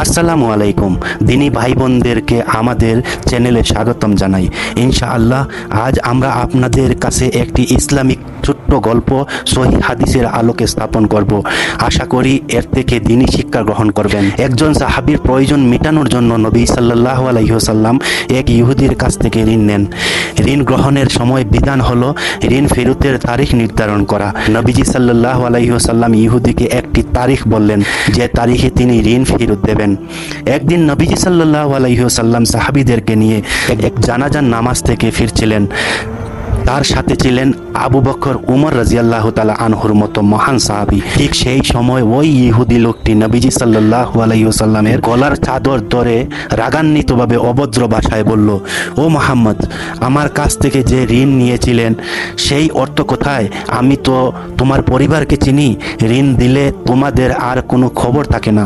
আসসালামু আলাইকুম দিনী ভাই বোনদেরকে আমাদের চ্যানেলে স্বাগতম জানাই। ইনশাআল্লাহ আজ আমরা আপনাদের কাছে একটি ইসলামিক ছোট্ট গল্প সহিহ হাদিসের আলোকে স্থাপন করব। আশা করি এর থেকে দিনী শিক্ষা গ্রহণ করবেন। একজন সাহাবীর প্রয়োজন মেটানোর জন্য নবী সাল্লাল্লাহু আলাইহি ওয়াসাল্লাম এক ইহুদির কাছ থেকে ঋণ নেন। ঋণ গ্রহণের সময় বিধান হলো ঋণ ফেরতের তারিখ নির্ধারণ করা। নবীজি সাল্লাল্লাহু আলাইহি ওয়াসাল্লাম ইহুদিকে একটি তারিখ বললেন যে তারিখে তিনি ঋণ ফেরত দেবেন। একদিন নবীজি সাল্লাল্লাহু আলাইহি ওয়াসাল্লাম সাহাবীদেরকে নিয়ে এক জানাজার নামাজ থেকে ফিরছিলেন। তার সাথে ছিলেন আবু বকর, উমর রাদিয়াল্লাহু তাআলা আনহুর মতো মহান সাহাবী। ঠিক সেই সময় ওই ইহুদি লোকটি নবীজি সাল্লাল্লাহু আলাইহি ওয়াসাল্লামের গলার চাদর ধরে রাগান্বিতভাবে অভদ্র ভাষায় বলল, ও মুহাম্মদ, আমার কাছ থেকে যে ঋণ নিয়েছিলেন সেই অর্থ কোথায়? আমি তো তোমার পরিবারকে চিনি, ঋণ দিলে তোমাদের আর কোনো খবর থাকে না।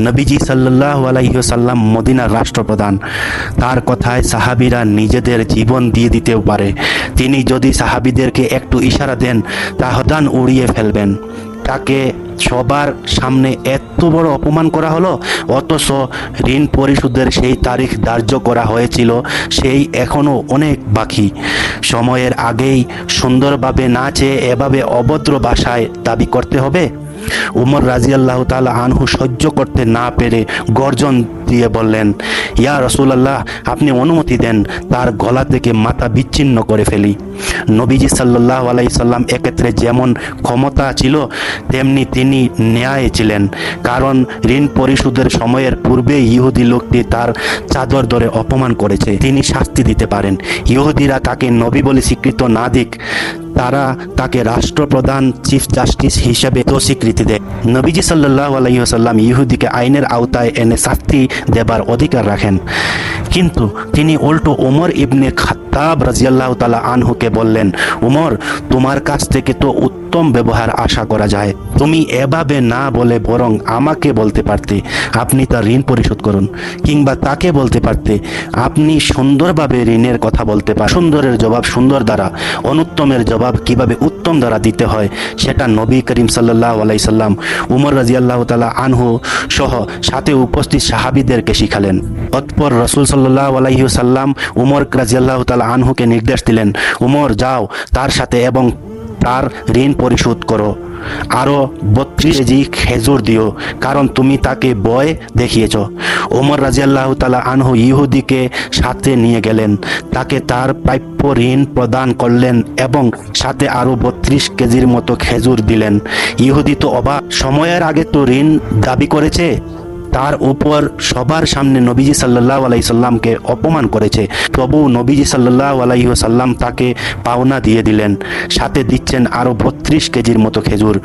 নবীজি সাল্লাল্লাহু আলাইহি ওয়াসাল্লাম মদিনার রাষ্ট্রপ্রধান, তার কথায় সাহাবীরা নিজেদের জীবন দিয়ে দিতেও পারে। তিনি যদি সাহাবীদেরকে একটু ইশারা দেন তাহলে উড়িয়ে ফেলবেন। তাকে সবার সামনে এত বড় অপমান করা হলো, অথচ ঋণ পরিশোধের সেই তারিখ ধার্য করা হয়েছিল সেই এখনো অনেক বাকি। সময়ের আগেই সুন্দরভাবে না চেয়ে এভাবে অভদ্র ভাষায় দাবি করতে হবে? উমর রাদিয়াল্লাহু তাআলা আনহু সহ্য করতে না পেরে গর্জন দিয়ে বললেন, ইয়া রাসূলুল্লাহ, আপনি অনুমতি দেন তার গলা থেকে মাথা বিচ্ছিন্ন করে ফেলি। নবীজি সাল্লাল্লাহু আলাইহি সাল্লাম এক্ষেত্রে যেমন ক্ষমতা ছিল তেমনি তিনি ন্যায় ছিলেন, কারণ ঋণ পরিশোধের সময়ের পূর্বে ইহুদি লোকটি তার চাদর ধরে অপমান করেছে। তিনি শাস্তি দিতে পারেন। ইহুদিরা তাকে নবী বলে স্বীকৃত না দিক, তারা তাকে রাষ্ট্রপ্রধান চিফ জাস্টিস হিসেবে তো স্বীকৃতি দেয়। নবীজি সাল্লাল্লাহু আলাইহি ওয়াসাল্লাম ইহুদিকে আইনের আওতায় এনে শাস্তি দেবার অধিকার রাখেন, কিন্তু তিনি উল্টো ওমর ইবনে খাত্তাব রাদিয়াল্লাহু তাআলা আনহুকে বললেন, উমর, তোমার কাছ থেকে তো উত্তম ব্যবহার আশা করা যায়, তুমি এভাবে না বলে বরং আমাকে বলতে পারতে আপনি তার ঋণ পরিশোধ করুন, কিংবা তাকে বলতে পারতে আপনি সুন্দরভাবে ঋণের কথা বলতে পারেন। সুন্দরের জবাব সুন্দর দ্বারা, অনুত্তমের জবাব কিভাবে উত্তম দ্বারা দিতে হয় সেটা নবী করিম সাল্লাল্লাহু আলাইহি সাল্লাম উমর রাদিয়াল্লাহু তাআলা আনহু সহ সাথে উপস্থিত সাহাবীদেরকে শিখালেন। অতঃপর রাসূল সাল্লাল্লাহু আলাইহি সাল্লাম উমর রাদিয়াল্লাহু তাআলা আনহুকে নির্দেশ দিলেন, উমর, যাও তার সাথে এবং তার ঋণ পরিশোধ করো। আরও 32 কেজি খেজুর দিও, কারণ তুমি তাকে ভয় দেখিয়েছ। ওমর রাদিয়াল্লাহু তাআলা আনহু ইহুদিকে সাথে নিয়ে গেলেন, তাকে তার প্রাপ্য ঋণ প্রদান করলেন এবং সাথে আরও 32 কেজির মতো খেজুর দিলেন। ইহুদি তো অবাক, সময়ের আগে তো ঋণ দাবি করেছে, তার উপর সবার সামনে নবীজি সাল্লাল্লাহু আলাইহি সাল্লামকে অপমান করেছে। তবু নবীজি সাল্লাল্লাহু আলাইহি সাল্লাম তাকে পাওনা দিয়ে দিলেন, সাথে দিচ্ছেন আরও 32 কেজির মতো খেজুর।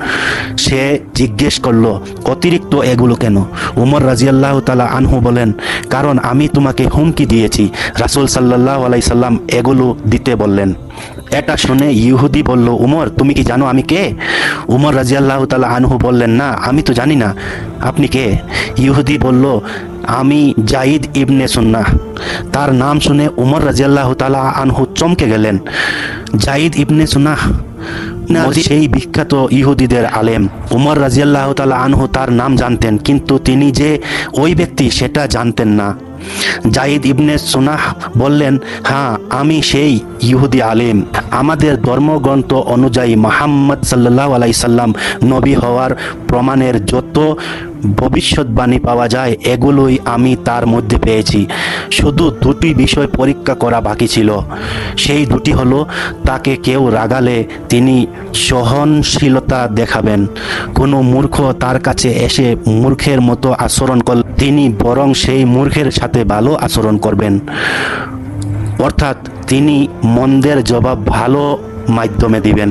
সে জিজ্ঞেস করলো, অতিরিক্ত এগুলো কেন? উমর রাদিয়াল্লাহু তাআলা আনহু বলেন, কারণ আমি তোমাকে হুমকি দিয়েছি। রাসূল সাল্লাল্লাহু আলাইহি সাল্লাম এগুলো দিতে বললেন। এটা শুনে ইহুদি বলল, উমর, তুমি কি জানো আমি কে? উমর রাদিয়াল্লাহু তাআলা আনহু বললেন, না, আমি তো জানি না, আপনি কে? ইহুদি বলল, আমি জাইদ ইবনে সুন্নাহ। তার নাম শুনে উমর রাদিয়াল্লাহু তাআলা আনহু চমকে গেলেন। জাইদ ইবনে সুন্নাহ সেই বিখ্যাত ইহুদিদের আলেম। উমর রাদিয়াল্লাহু তাআলা আনহু তার নাম জানতেন, কিন্তু তিনি যে ওই ব্যক্তি সেটা জানতেন না। জাইদ ইবনে সুনাহ বললেন, হ্যাঁ, আমি সেই ইহুদি আলেম। আমাদের ধর্মগ্রন্থ অনুযায়ী মুহাম্মদ সাল্লাল্লাহু আলাইহি সাল্লাম নবী হওয়ার প্রমাণের যত ভবিষ্যৎবাণী পাওয়া যায় এগুলোই আমি তার মধ্যে পেয়েছি। শুধু দুটি বিষয় পরীক্ষা করা বাকি ছিল। সেই দুটি হলো, তাকে কেউ রাগালে তিনি সহনশীলতা দেখাবেন, কোনো মূর্খ তার কাছে এসে মূর্খের মতো আচরণ করলে তিনি বরং সেই মূর্খের সাথে ভালো আচরণ করবেন, অর্থাৎ তিনি মন্দের জবাব ভালো মাধ্যমে দিবেন,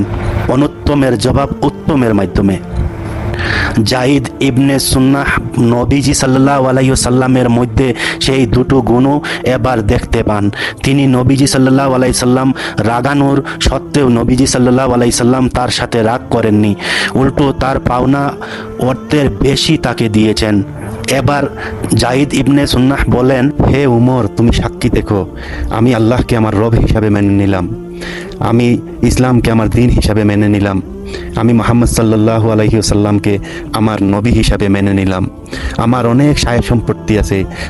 অনুত্তমের জবাব উত্তমের মাধ্যমে। জাইদ ইবনে সুন্নাহ নবীজি সাল্লাল্লাহু আলাইহি সাল্লামের মধ্যে সেই দুটো গুণও এবার দেখতে পান। তিনি নবীজি সাল্লাল্লাহু আলাইহি সাল্লাম রাগানোর সত্ত্বেও নবীজি সাল্লাল্লাহু আলাইহি সাল্লাম তার সাথে রাগ করেননি, উল্টো তার পাওনা অর্থের বেশি তাকে দিয়েছেন। এবার জাইদ ইবনে সুন্নাহ বলেন, হে উমর, তুমি সাক্ষী দেখো, আমি আল্লাহকে আমার রব হিসাবে মেনে নিলাম, আমি ইসলামকে আমার দিন হিসাবে মেনে নিলাম। আমি মুহাম্মদ সাল্লাল্লাহু আলাইহি ওয়াসাল্লামকে আমার নবী হিসাবে মেনে নিলাম। আমার অনেক সায় সম্পত্তি আছে,